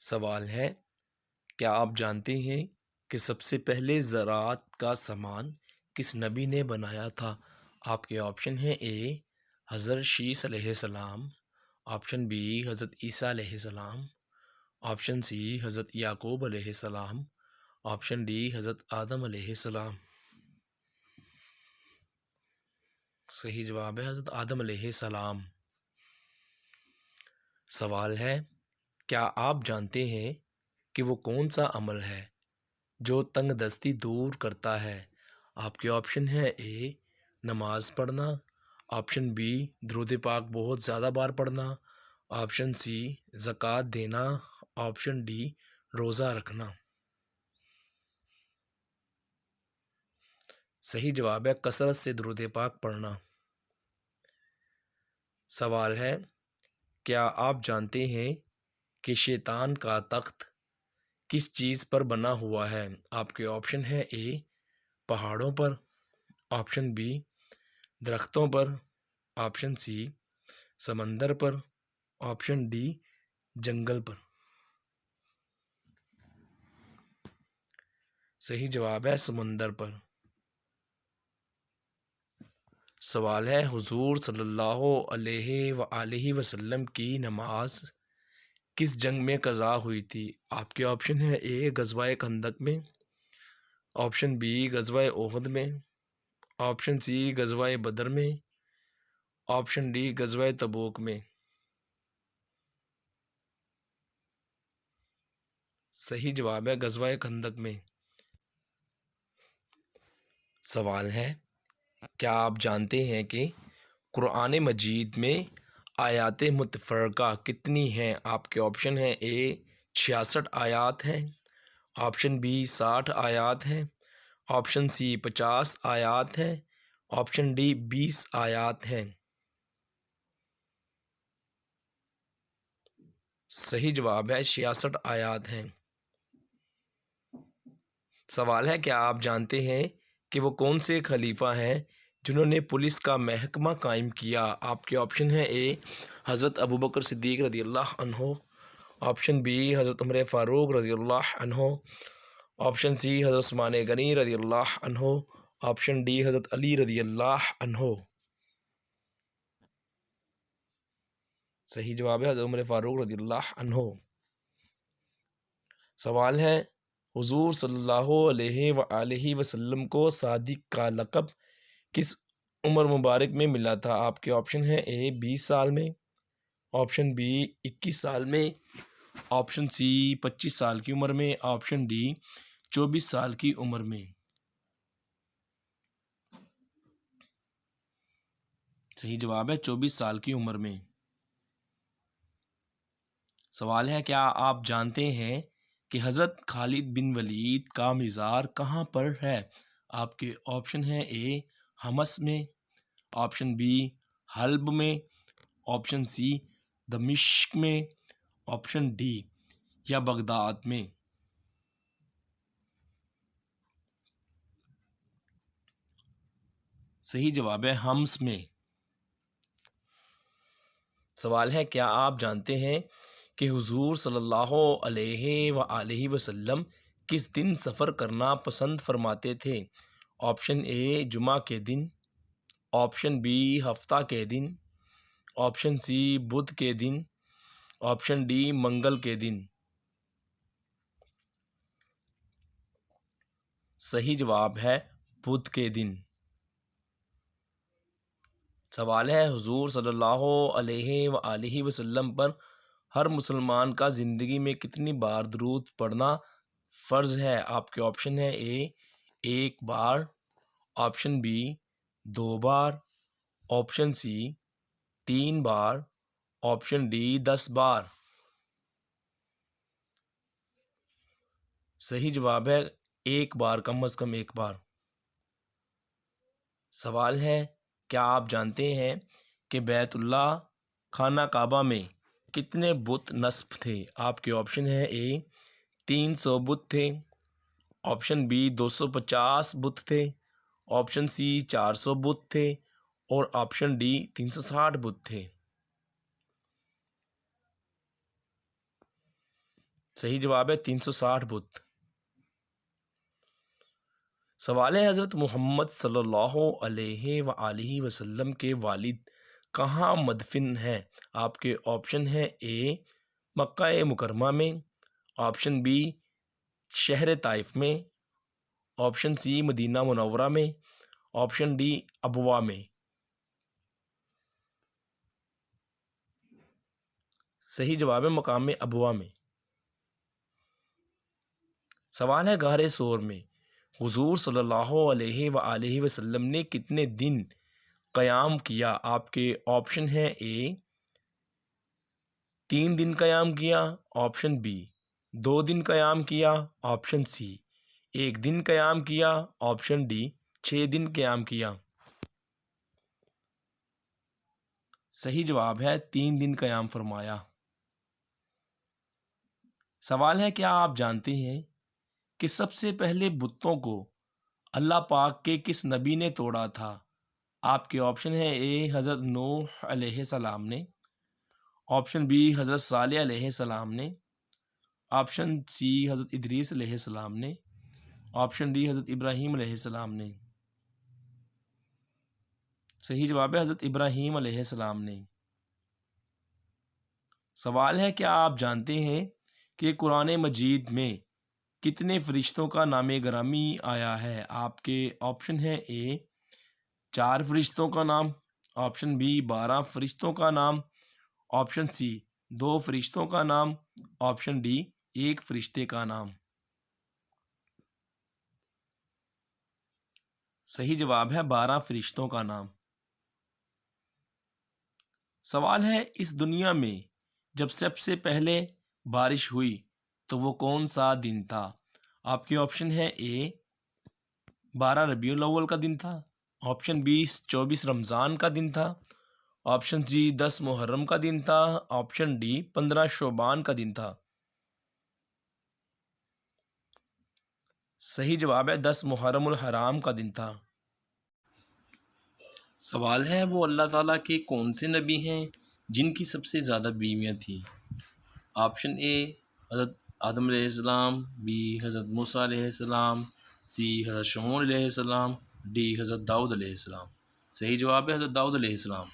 سوال ہے، کیا آپ جانتے ہیں کہ سب سے پہلے زراعت کا سامان کس نبی نے بنایا تھا؟ آپ کے آپشن ہیں: اے حضرت شیس علیہ السلام، آپشن بی حضرت عیسیٰ علیہ السلام، آپشن سی حضرت یعقوب علیہ السلام، آپشن ڈی حضرت آدم علیہ السلام۔ صحیح جواب ہے حضرت آدم علیہ السلام۔ سوال ہے، کیا آپ جانتے ہیں کہ وہ کون سا عمل ہے جو تنگ دستی دور کرتا ہے؟ آپ کے آپشن ہیں: اے نماز پڑھنا، آپشن بی درود پاک بہت زیادہ بار پڑھنا، آپشن سی زکوٰۃ دینا، آپشن ڈی روزہ رکھنا۔ صحیح جواب ہے کثرت سے درود پاک پڑھنا۔ سوال ہے، کیا آپ جانتے ہیں کہ شیطان کا تخت کس چیز پر بنا ہوا ہے؟ آپ کے آپشن ہیں: اے پہاڑوں پر، آپشن بی درختوں پر، آپشن سی سمندر پر، آپشن ڈی جنگل پر۔ صحیح جواب ہے سمندر پر۔ سوال ہے، حضور صلی اللہ علیہ وآلہ وسلم کی نماز کس جنگ میں قضا ہوئی تھی؟ آپ کے آپشن ہیں: اے غزوہ خندق میں، آپشن بی غزوہ احد میں، آپشن سی غزوہ بدر میں، آپشن ڈی غزوہ تبوک میں۔ صحیح جواب ہے غزوہ خندق میں۔ سوال ہے، کیا آپ جانتے ہیں کہ قرآن مجید میں آیات متفرقہ کتنی ہیں؟ آپ کے آپشن ہیں: اے 66 آیات ہیں، آپشن بی 60 آیات ہیں، آپشن سی 50 آیات ہیں، آپشن ڈی 20 آیات ہیں۔ صحیح جواب ہے 66 آیات ہیں۔ سوال ہے، کیا آپ جانتے ہیں کہ وہ کون سے خلیفہ ہیں جنہوں نے پولیس کا محکمہ قائم کیا؟ آپ کے آپشن ہیں: اے حضرت ابوبکر صدیق رضی اللہ عنہ، آپشن بی حضرت عمر فاروق رضی اللہ عنہ، آپشن سی حضرت عثمان غنی رضی اللہ عنہ، آپشن ڈی حضرت علی رضی اللہ عنہ۔ صحیح جواب ہے حضرت عمر فاروق رضی اللہ عنہ۔ سوال ہے، حضور صلی اللہ علیہ وآلہ وسلم کو صادق کا لقب کس عمر مبارک میں ملا تھا؟ آپ کے آپشن ہیں: اے 20 سال میں، آپشن بی 21 سال میں، آپشن سی 25 سال کی عمر میں، آپشن ڈی 24 سال کی عمر میں۔ صحیح جواب ہے 24 سال کی عمر میں۔ سوال ہے، کیا آپ جانتے ہیں کہ حضرت خالد بن ولید کا مزار کہاں پر ہے؟ آپ کے آپشن ہیں: اے حمص میں، آپشن بی حلب میں، آپشن سی دمشق میں، آپشن ڈی یا بغداد میں۔ صحیح جواب ہے حمص میں۔ سوال ہے، کیا آپ جانتے ہیں کہ حضور صلی اللہ علیہ وآلہ وسلم کس دن سفر کرنا پسند فرماتے تھے؟ آپشن اے جمعہ کے دن، آپشن بی ہفتہ کے دن، آپشن سی بدھ کے دن، آپشن ڈی منگل کے دن۔ صحیح جواب ہے بدھ کے دن۔ سوال ہے، حضور صلی اللہ علیہ وآلہ وسلم پر ہر مسلمان کا زندگی میں کتنی بار درود پڑھنا فرض ہے؟ آپ کے آپشن ہیں: اے 1 بار، آپشن بی 2 بار، آپشن سی 3 بار، آپشن ڈی 10 بار۔ صحیح جواب ہے 1 بار، کم از کم 1 بار۔ سوال ہے، کیا آپ جانتے ہیں کہ بیت اللہ خانہ کعبہ میں کتنے بت نصب تھے؟ آپ کے آپشن ہیں: اے 300 بت تھے، آپشن بی 250 بت تھے، آپشن سی 400 بت تھے، اور آپشن ڈی 360 بت تھے۔ صحیح جواب ہے 360 بت۔ سوال ہے حضرت محمد صلی اللہ علیہ وآلہ وسلم کے والد کہاں مدفن ہیں؟ آپ کے آپشن ہیں اے مکہ مکرمہ میں، آپشن بی شہر طائف میں، آپشن سی مدینہ منورہ میں، آپشن ڈی ابوا میں۔ صحیح جواب ہے مقام ابوا میں۔ سوال ہے غار ثور میں حضور صلی اللہ علیہ وآلہ وسلم نے کتنے دن قیام کیا؟ آپ کے آپشن ہیں اے 3 دن قیام کیا، آپشن بی 2 دن قیام کیا، آپشن سی 1 دن قیام کیا، آپشن ڈی 6 دن قیام کیا۔ صحیح جواب ہے 3 دن قیام فرمایا۔ سوال ہے کیا آپ جانتے ہیں کہ سب سے پہلے بتوں کو اللہ پاک کے کس نبی نے توڑا تھا؟ آپ کے آپشن ہیں اے حضرت نوح علیہ السلام نے، آپشن بی حضرت صالح علیہ السلام نے، آپشن سی حضرت ادریس علیہ السلام نے، آپشن ڈی حضرت ابراہیم علیہ السلام نے۔ صحیح جواب ہے حضرت ابراہیم علیہ السلام نے۔ سوال ہے کیا آپ جانتے ہیں کہ قرآن مجید میں کتنے فرشتوں کا نام گرامی آیا ہے؟ آپ کے آپشن ہیں اے 4 فرشتوں کا نام، آپشن بی 12 فرشتوں کا نام، آپشن سی 2 فرشتوں کا نام، آپشن ڈی 1 فرشتے کا نام۔ صحیح جواب ہے 12 فرشتوں کا نام۔ سوال ہے اس دنیا میں جب سب سے پہلے بارش ہوئی تو وہ کون سا دن تھا؟ آپ کے آپشن ہے اے 12 ربیع الاول کا دن تھا، آپشن بی 24 رمضان کا دن تھا، آپشن سی 10 محرم کا دن تھا، آپشن ڈی 15 شعبان کا دن تھا۔ صحیح جواب ہے 10 محرم الحرام کا دن تھا۔ سوال ہے وہ اللہ تعالیٰ کے کون سے نبی ہیں جن کی سب سے زیادہ بیویاں تھیں؟ آپشن اے حضرت آدم علیہ السلام، بی حضرت موسیٰ علیہ السلام، سی حضرت شمعون علیہ السلام، ڈی حضرت داؤد علیہ السلام۔ صحیح جواب ہے حضرت داؤد علیہ السلام۔